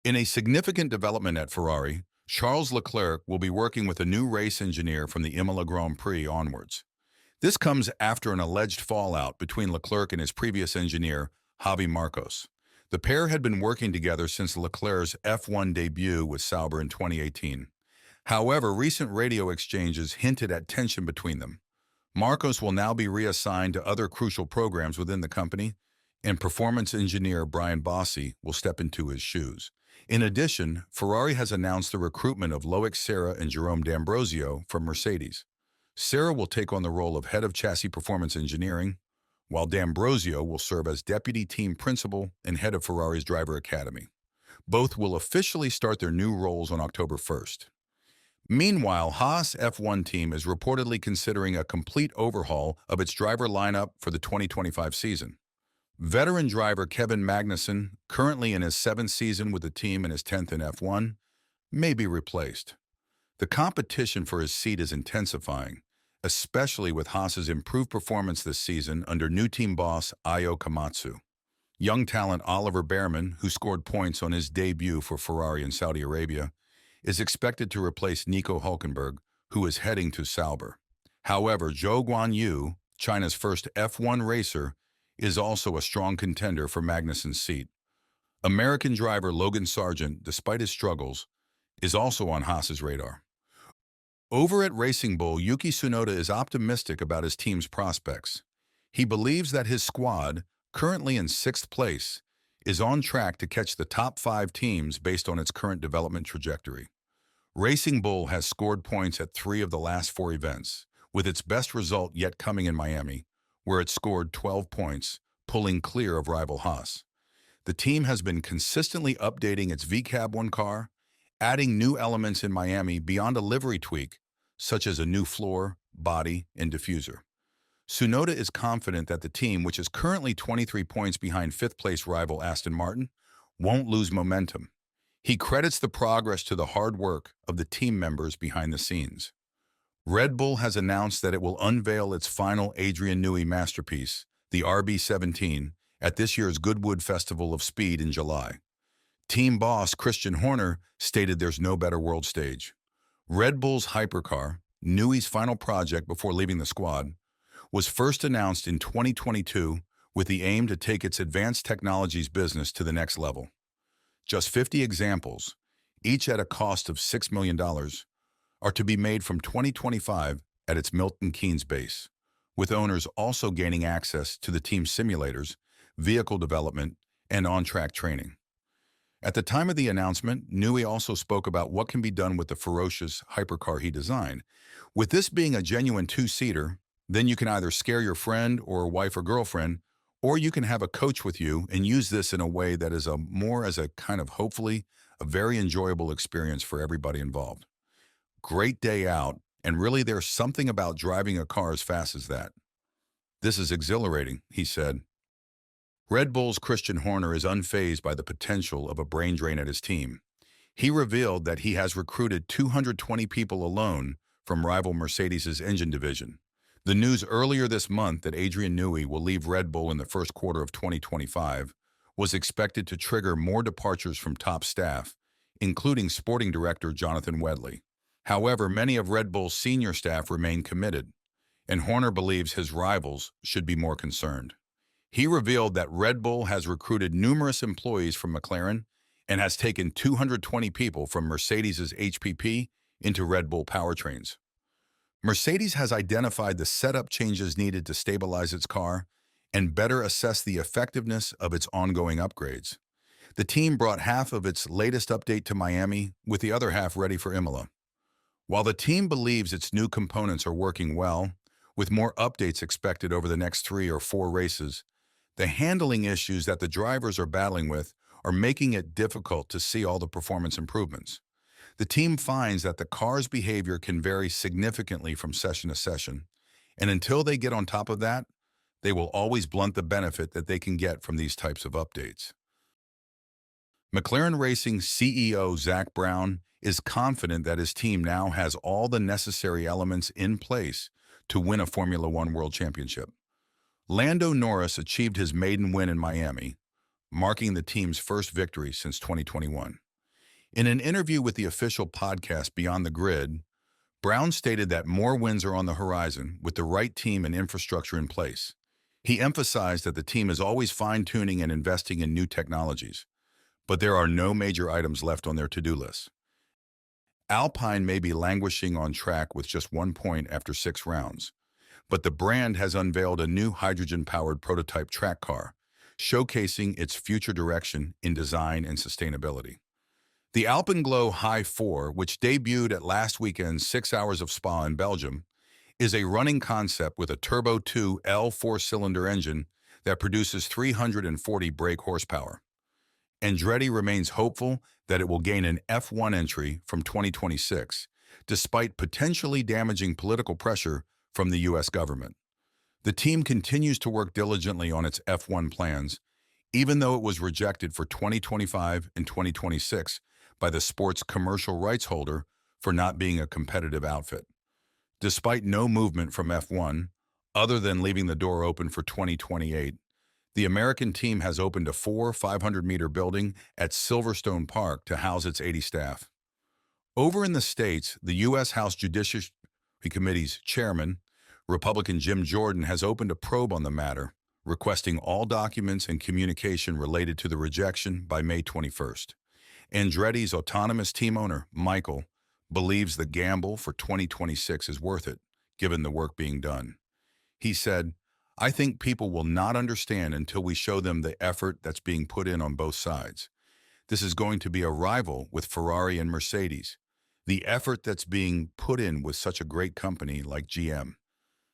In a significant development at Ferrari, Charles Leclerc will be working with a new race engineer from the Imola Grand Prix onwards. This comes after an alleged fallout between Leclerc and his previous engineer, Javi Marcos. The pair had been working together since Leclerc's F1 debut with Sauber in 2018. However, recent radio exchanges hinted at tension between them. Marcos will now be reassigned to other crucial programs within the company, and performance engineer Brian Bossi will step into his shoes. In addition, Ferrari has announced the recruitment of Loyd and Jerome Dambrosio from Mercedes. Sarah will take on the role of head of chassis performance engineering, while Dambrosio will serve as deputy team principal and head of Ferrari's driver academy. Both will officially start their new roles on October 1st. Meanwhile, Haas F1 team is reportedly considering a complete overhaul of its driver lineup for the 2025 season. Veteran driver Kevin Magnussen, currently in his 7th season with the team and his 10th in F1, may be replaced. The competition for his seat is intensifying, especially with Haas's improved performance this season under new team boss Ayo Komatsu. Young talent Oliver Behrman, who scored points on his debut for Ferrari in Saudi Arabia, is expected to replace Nico Hülkenberg, who is heading to Sauber. However, Zhou Guanyu, China's first F1 racer, is also a strong contender for Magnussen's seat. American driver Logan Sargent, despite his struggles, is also on Haas's radar. Over at Racing Bull, Yuki Tsunoda is optimistic about his team's prospects. He believes that his squad, currently in 6th place, is on track to catch the top 5 teams based on its current development trajectory. Racing Bull has scored points at 3 of the last 4 events, with its best result yet coming in Miami, where it scored 12 points, pulling clear of rival Haas. The team has been consistently updating its VCAB1 car, adding new elements in Miami beyond a livery tweak, such as a new floor, body, and diffuser. Tsunoda is confident that the team, which is currently 23 points behind 5th-place rival Aston Martin, won't lose momentum. He credits the progress to the hard work of the team members behind the scenes. Red Bull has announced that it will unveil its final Adrian Newey masterpiece, the RB17, at this year's Goodwood Festival of Speed in July. Team boss Christian Horner stated there's no better world stage. Red Bull's hypercar, Newey's final project before leaving the squad, was first announced in 2022 with the aim to take its advanced technologies business to the next level. Just 50 examples, each at a cost of $6 million, are to be made from 2025 at its Milton Keynes base, with owners also gaining access to the team's simulators, vehicle development, and on-track training. At the time of the announcement, Newey also spoke about what can be done with the ferocious hypercar he designed. With this being a genuine 2-seater, then you can either scare your friend or wife or girlfriend, or you can have a coach with you and use this in a way that is more as a kind of, hopefully, a very enjoyable experience for everybody involved. Great day out, and really there's something about driving a car as fast as that. This is exhilarating, he said. Red Bull's Christian Horner is unfazed by the potential of a brain drain at his team. He revealed that he has recruited 220 people alone from rival Mercedes' engine division. The news earlier this month that Adrian Newey will leave Red Bull in the first quarter of 2025 was expected to trigger more departures from top staff, including sporting director Jonathan Wedley. However, many of Red Bull's senior staff remain committed, and Horner believes his rivals should be more concerned. He revealed that Red Bull has recruited numerous employees from McLaren and has taken 220 people from Mercedes' HPP into Red Bull powertrains. Mercedes has identified the setup changes needed to stabilize its car and better assess the effectiveness of its ongoing upgrades. The team brought half of its latest update to Miami, with the other half ready for Imola. While the team believes its new components are working well, with more updates expected over the next 3 or 4 races, the handling issues that the drivers are battling with are making it difficult to see all the performance improvements. The team finds that the car's behavior can vary significantly from session to session, and until they get on top of that, they will always blunt the benefit that they can get from these types of updates. McLaren Racing CEO Zak Brown is confident that his team now has all the necessary elements in place to win a Formula One World Championship. Lando Norris achieved his maiden win in Miami, marking the team's first victory since 2021. In an interview with the official podcast Beyond the Grid, Brown stated that more wins are on the horizon with the right team and infrastructure in place. He emphasized that the team is always fine-tuning and investing in new technologies, but there are no major items left on their to-do list. Alpine may be languishing on track with just 1 point after 6 rounds, but the brand has unveiled a new hydrogen-powered prototype track car, showcasing its future direction in design and sustainability. The Alpenglow High 4, which debuted at last weekend's 6 Hours of Spa in Belgium, is a running concept with a Turbo 2 L4-cylinder engine that produces 340 brake horsepower. Andretti remains hopeful that it will gain an F1 entry from 2026, despite potentially damaging political pressure from the U.S. government. The team continues to work diligently on its F1 plans, even though it was rejected for 2025 and 2026 by the sport's commercial rights holder for not being a competitive outfit. Despite no movement from F1, other than leaving the door open for 2028, the American team has opened a 500-meter building at Silverstone Park to house its 80 staff. Over in the States, the U.S. House Judiciary Committee's chairman, Republican Jim Jordan, has opened a probe on the matter, requesting all documents and communication related to the rejection by May 21st. Andretti's autonomous team owner, Michael, believes the gamble for 2026 is worth it, given the work being done. He said, "I think people will not understand until we show them the effort that's being put in on both sides. This is going to be a rival with Ferrari and Mercedes, the effort that's being put in with such a great company like GM."